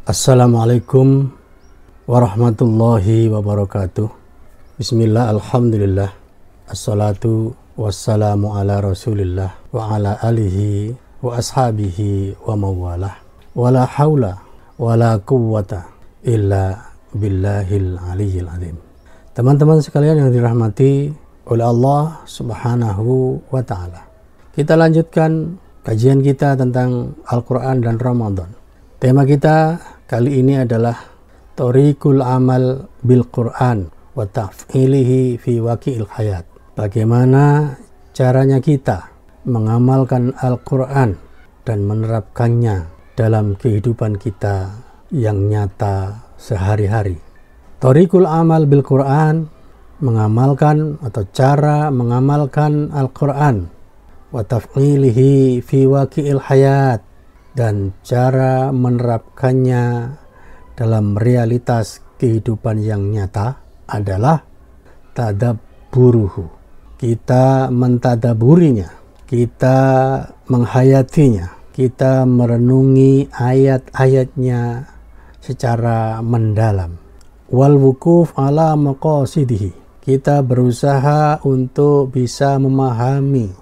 Assalamualaikum warahmatullahi wabarakatuh. Bismillah, alhamdulillah, assalatu wassalamu ala rasulillah wa ala alihi wa ashabihi wa mawalah. Wala hawla wala quwwata illa billahil aliyyil azim. Teman-teman sekalian yang dirahmati oleh Allah subhanahu wa ta'ala, kita lanjutkan kajian kita tentang Al-Quran dan Ramadan. Tema kita kali ini adalah Thoriqul amal bil Quran wa taf'ilihi fi waqi'il hayat. Bagaimana caranya kita mengamalkan Al-Quran dan menerapkannya dalam kehidupan kita yang nyata sehari-hari. Thoriqul amal bil Quran, mengamalkan atau cara mengamalkan Al-Quran, wa taf'ilihi fi waqi'il hayat, dan cara menerapkannya dalam realitas kehidupan yang nyata adalah tadabburuhu. Kita mentadaburinya, kita menghayatinya, kita merenungi ayat-ayatnya secara mendalam. Wal wukuf ala maqasidihi. Kita berusaha untuk bisa memahami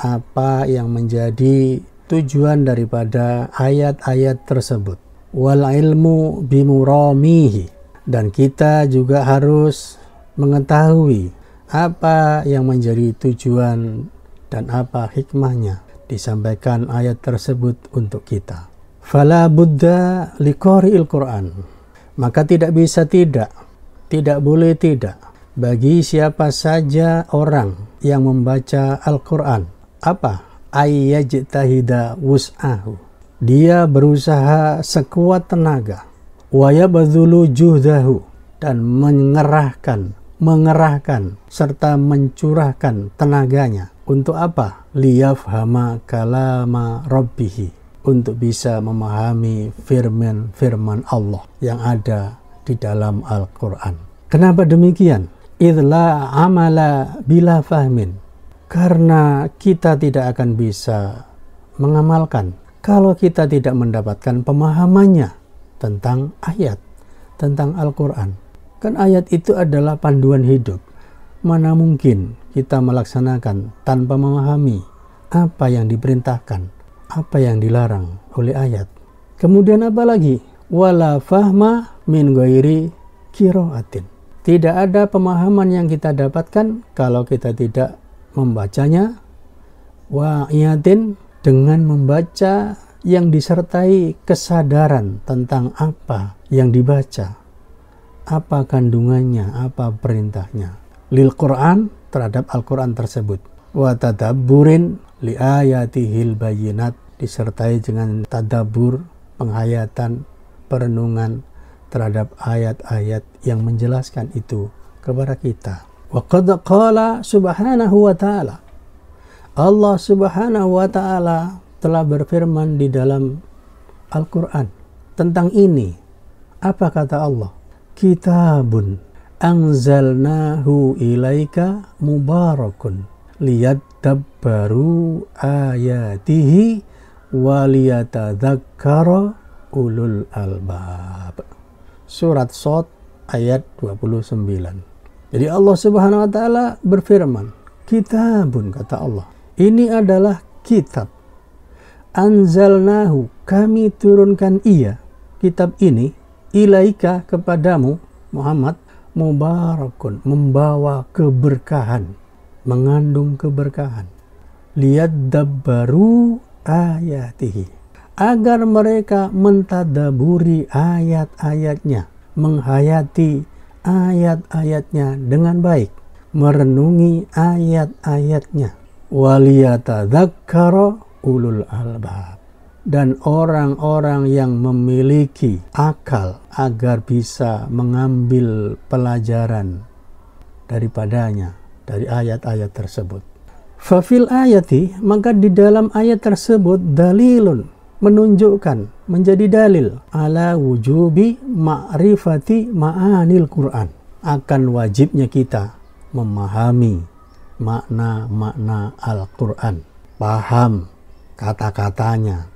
apa yang menjadi tujuan daripada ayat-ayat tersebut. Wal ilmu bimuramihi, dan kita juga harus mengetahui apa yang menjadi tujuan dan apa hikmahnya disampaikan ayat tersebut untuk kita. Fala budda liqari'il Quran, maka tidak bisa tidak boleh tidak bagi siapa saja orang yang membaca Al-Quran. Apa? Ayyajtahida wus'ahu, dia berusaha sekuat tenaga, wa yabdhulu juhdahu, dan mengerahkan serta mencurahkan tenaganya untuk apa? Liyafhama kalama rabbih, untuk bisa memahami firman Allah yang ada di dalam Al-Quran. Kenapa demikian? Idla amala bila fahmin, karena kita tidak akan bisa mengamalkan kalau kita tidak mendapatkan pemahamannya tentang ayat, tentang Al-Quran. Kan ayat itu adalah panduan hidup. Mana mungkin kita melaksanakan tanpa memahami apa yang diperintahkan, apa yang dilarang oleh ayat. Kemudian apa lagi? Wala fahma min ghairi qiraatin. Tidak ada pemahaman yang kita dapatkan kalau kita tidak membacanya, wa'iyatin, dengan membaca yang disertai kesadaran tentang apa yang dibaca, apa kandungannya, apa perintahnya. Lil Quran, terhadap Al-Quran tersebut. Wa tadabburin li ayatihil bayinat, disertai dengan tadabbur, penghayatan, perenungan terhadap ayat-ayat yang menjelaskan itu kepada kita. Wa qad qala subhanahu wa ta'ala, Allah subhanahu wa ta'ala telah berfirman di dalam Al-Quran tentang ini. Apa kata Allah? Kitabun anzalnahu ilaika mubarakun liyadabbaru ayatihi waliyatadzakkara ulul albab. Surat Shad ayat 29. Jadi Allah subhanahu wa ta'ala berfirman, kitabun, kata Allah, ini adalah kitab. Anzalnahu, kami turunkan ia, kitab ini, ilaika, kepadamu Muhammad, mubarakun, membawa keberkahan, mengandung keberkahan. Liyadabbaru ayatihi, agar mereka mentadaburi ayat-ayatnya, menghayati ayat-ayatnya dengan baik, merenungi ayat-ayatnya. Waliyatadzakkara ulul albab, dan orang-orang yang memiliki akal agar bisa mengambil pelajaran daripadanya, dari ayat-ayat tersebut. Fafil ayati, maka di dalam ayat tersebut dalilun, menunjukkan, menjadi dalil ala wujubi ma'rifati ma'anil Quran, akan wajibnya kita memahami makna-makna Al-Quran, paham kata-katanya,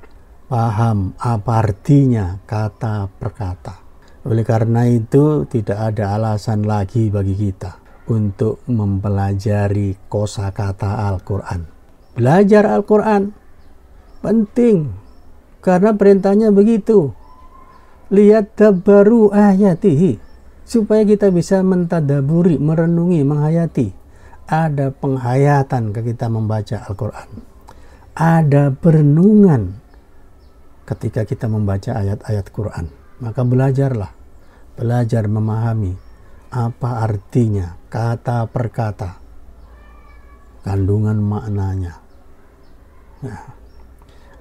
paham apa artinya kata per kata. Oleh karena itu tidak ada alasan lagi bagi kita untuk mempelajari kosakata Al-Quran. Belajar Al-Quran penting karena perintahnya begitu. Lihat dabaru ayatihi, supaya kita bisa mentadaburi, merenungi, menghayati. Ada penghayatan ketika membaca Al-Quran. Ada perenungan ketika kita membaca ayat-ayat Quran. Maka belajarlah, belajar memahami apa artinya kata per kata, kandungan maknanya. Nah,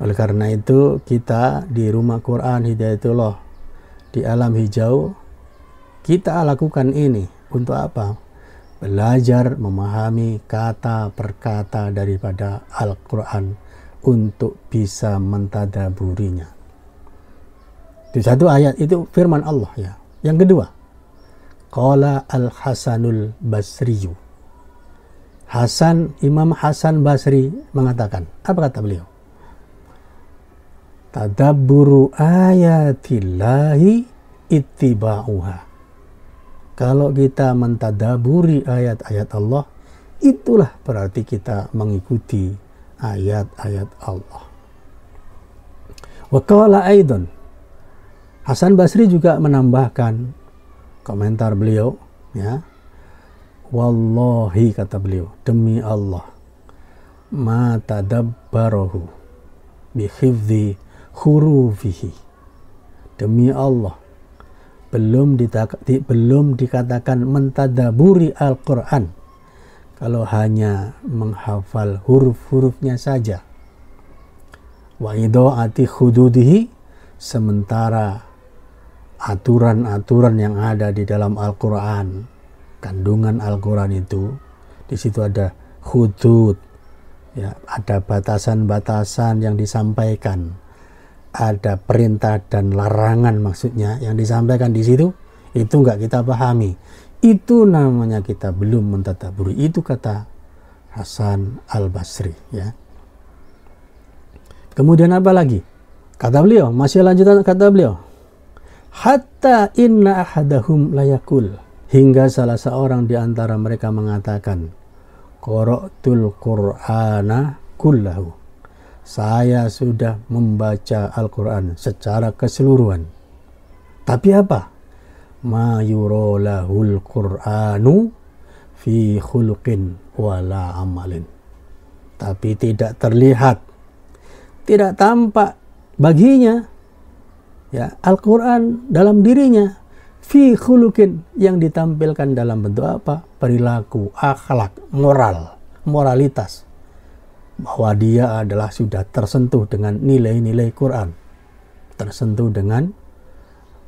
oleh karena itu kita di Rumah Quran Hidayatullah di Alam Hijau, kita lakukan ini untuk apa? Belajar memahami kata per kata daripada Al-Quran untuk bisa mentadaburinya. Di satu ayat itu firman Allah ya. Yang kedua, qala Al-Hasanul Basriyu. Imam Hasan Basri mengatakan, apa kata beliau? Tadabburu ayatillahi ittiba'uha. Kalau kita mentadaburi ayat-ayat Allah, itulah berarti kita mengikuti ayat-ayat Allah. Wa qala aidan, Hasan Basri juga menambahkan komentar beliau, ya. Wallahi, kata beliau, demi Allah, ma tadabbarahu bi hifdzi hurufihi. Demi Allah, belum dikatakan mentadaburi Al-Quran kalau hanya menghafal huruf-hurufnya saja. Wa idha'ati hududihi, sementara aturan-aturan yang ada di dalam Al-Quran, kandungan Al-Quran itu, di situ ada hudud, ya, ada batasan-batasan yang disampaikan, ada perintah dan larangan maksudnya yang disampaikan di situ, itu enggak kita pahami. Itu namanya kita belum mentadaburi. Itu kata Hasan Al-Basri, ya. Kemudian apa lagi? Kata beliau, masih lanjutan kata beliau. Hatta inna ahadahum layakul, hingga salah seorang di antara mereka mengatakan, qara'tul Qur'ana kullahu. Saya sudah membaca Al-Quran secara keseluruhan. Tapi apa? Ma yurolahul Qur'anu fi khuluqin wala amalin. Tapi tidak terlihat, tidak tampak baginya, ya, Al-Quran dalam dirinya, fi khuluqin, yang ditampilkan dalam bentuk apa? Perilaku, akhlak, moral, moralitas. Bahwa dia adalah sudah tersentuh dengan nilai-nilai Quran, tersentuh dengan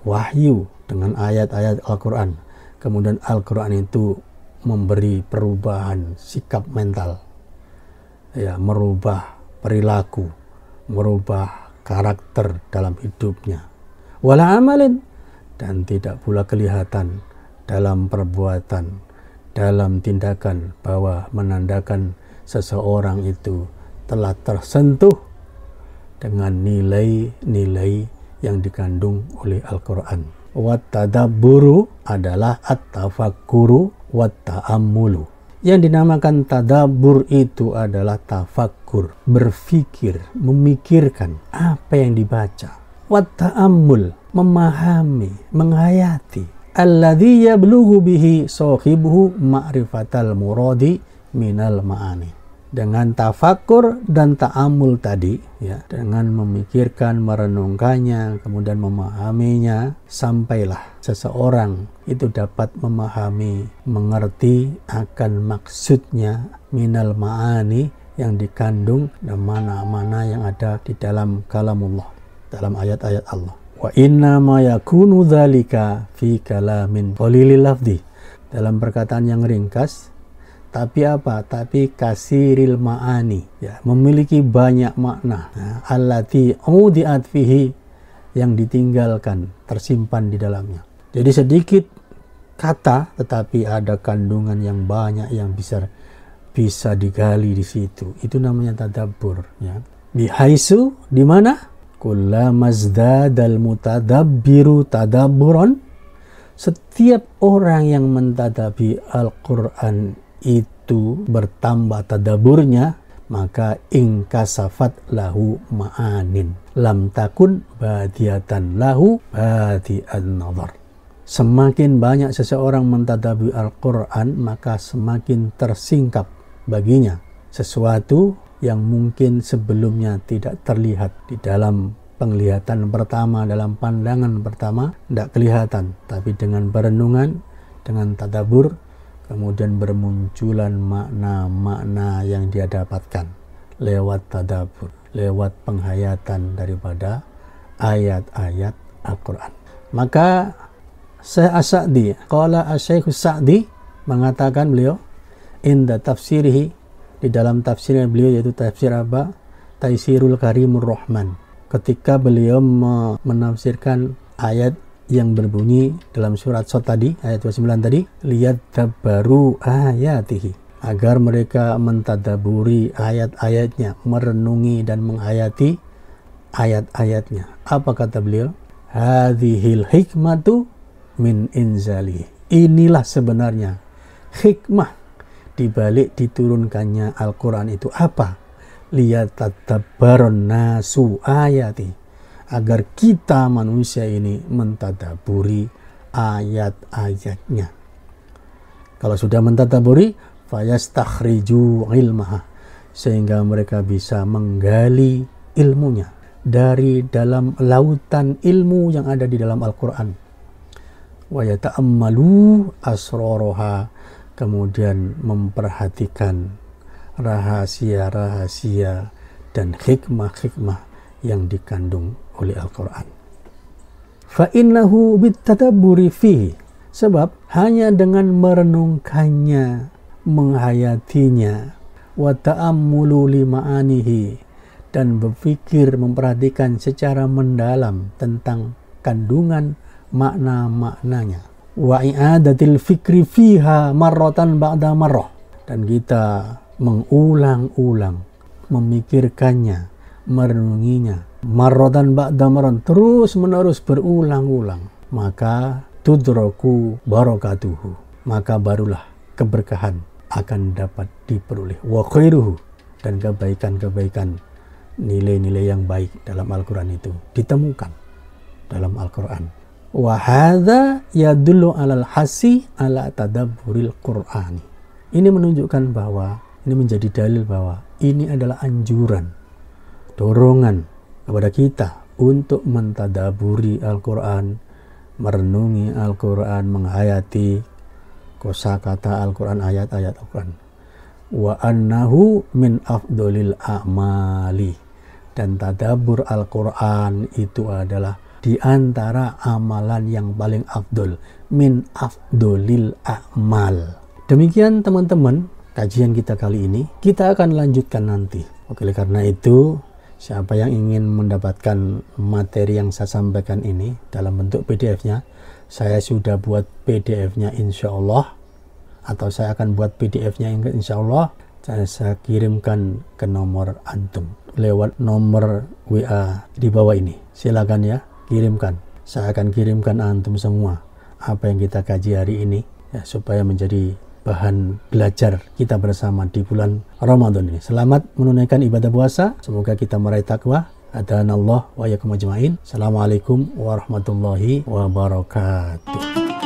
wahyu, dengan ayat-ayat Al-Quran. Kemudian Al-Quran itu memberi perubahan sikap mental, ya, merubah perilaku, merubah karakter dalam hidupnya. Wala amalin, dan tidak pula kelihatan dalam perbuatan, dalam tindakan, bahwa menandakan seseorang itu telah tersentuh dengan nilai-nilai yang dikandung oleh Al-Quran. Wattadabburu adalah at-tafakkuru watta'ammulu. Yang dinamakan tadabbur itu adalah tafakkur, berpikir, memikirkan apa yang dibaca. Watta'ammul, memahami, menghayati. Alladzi yablughu bihi sahibuhu ma'rifatal muradi minal ma'ani. Dengan tafakkur dan ta'amul tadi, ya, dengan memikirkan, merenungkannya, kemudian memahaminya, sampailah seseorang itu dapat memahami, mengerti akan maksudnya minal ma'ani, yang dikandung dan mana-mana yang ada di dalam kalamullah, dalam ayat-ayat Allah. Wa inna ma yakunu dzalika fi kalamin qalilil lafzi, dalam perkataan yang ringkas, tapi apa? Tapi kasiril ma'ani, ya, memiliki banyak makna. Allati udiat fihi, yang ditinggalkan, tersimpan di dalamnya. Jadi sedikit kata, tetapi ada kandungan yang banyak yang bisa digali di situ. Itu namanya tadabbur, ya. Bihaisu, di mana? Kullamazdadal mutadabbiru tadabburon, setiap orang yang mentadabburi Al-Quran itu bertambah tadaburnya, maka ingkasafat lahu ma'anin lam takun badiyatan lahu badi'an nazar. Semakin banyak seseorang mentadabburi Al-Quran, maka semakin tersingkap baginya sesuatu yang mungkin sebelumnya tidak terlihat. Di dalam penglihatan pertama, dalam pandangan pertama tidak kelihatan, tapi dengan perenungan, dengan tadabbur, kemudian bermunculan makna-makna yang dia dapatkan lewat tadabbur, lewat penghayatan daripada ayat-ayat Al-Quran. Maka Syekh As-Sa'di, qala Asy-Syaikh As-Sa'di, mengatakan beliau inda tafsirihi, di dalam tafsirnya beliau, yaitu tafsir apa? Taisirul Karimur Rahman. Ketika beliau menafsirkan ayat yang berbunyi dalam surat Shad tadi, ayat 29 tadi, liyadabbaru ayatihi, agar mereka mentadaburi ayat-ayatnya, merenungi dan menghayati ayat-ayatnya. Apa kata beliau? Hadhil hikmatu min inzalihi. Inilah sebenarnya hikmah di balik diturunkannya Al-Quran itu. Apa? Liyatadabbaron nasu ayati, agar kita manusia ini mentadaburi ayat-ayatnya. Kalau sudah mentadaburi, fayastakhriju ilmaha, sehingga mereka bisa menggali ilmunya dari dalam lautan ilmu yang ada di dalam Al-Quran. Wa yata'ammalu asroroha, kemudian memperhatikan rahasia-rahasia dan hikmah-hikmah yang dikandung oleh Al-Quran. Fa'innahu bittadabburi fihi, sebab hanya dengan merenungkannya, menghayatinya, wa ta'ammulu li ma'anihi, dan berpikir, memperhatikan secara mendalam tentang kandungan makna-maknanya, wa i'adatil fikri fiha marratan ba'da marrah, dan kita mengulang-ulang memikirkannya, merenunginya, marratan ba'da marrah, terus menerus berulang-ulang, maka tudraku barakatuhu, maka barulah keberkahan akan dapat diperoleh, wa khairuhu, dan kebaikan-kebaikan, nilai-nilai yang baik dalam Al-Quran itu ditemukan dalam Al-Quran. Wa hadza yadullu alal hasi ala tadabburil Qur'ani. Ini menunjukkan bahwa, ini menjadi dalil bahwa ini adalah anjuran, dorongan kepada kita untuk mentadaburi Al-Quran, merenungi Al-Quran, menghayati kosakata Al-Quran, ayat-ayat Al-Quran. Wa annahu min afdolil a'mali, dan tadabbur Al-Quran itu adalah di antara amalan yang paling afdol, min afdolil a'mal. Demikian teman-teman kajian kita kali ini, kita akan lanjutkan nanti. Oke, karena itu siapa yang ingin mendapatkan materi yang saya sampaikan ini dalam bentuk PDF-nya, saya sudah buat PDF-nya insya Allah, atau saya akan buat PDF-nya insya Allah, saya kirimkan ke nomor antum lewat nomor WA di bawah ini. Silakan ya, kirimkan. Saya akan kirimkan antum semua apa yang kita kaji hari ini, ya, supaya menjadi bahan belajar kita bersama di bulan Ramadan ini. Selamat menunaikan ibadah puasa. Semoga kita meraih takwa. Adanallah wa yakum ajma'in. Assalamualaikum warahmatullahi wabarakatuh.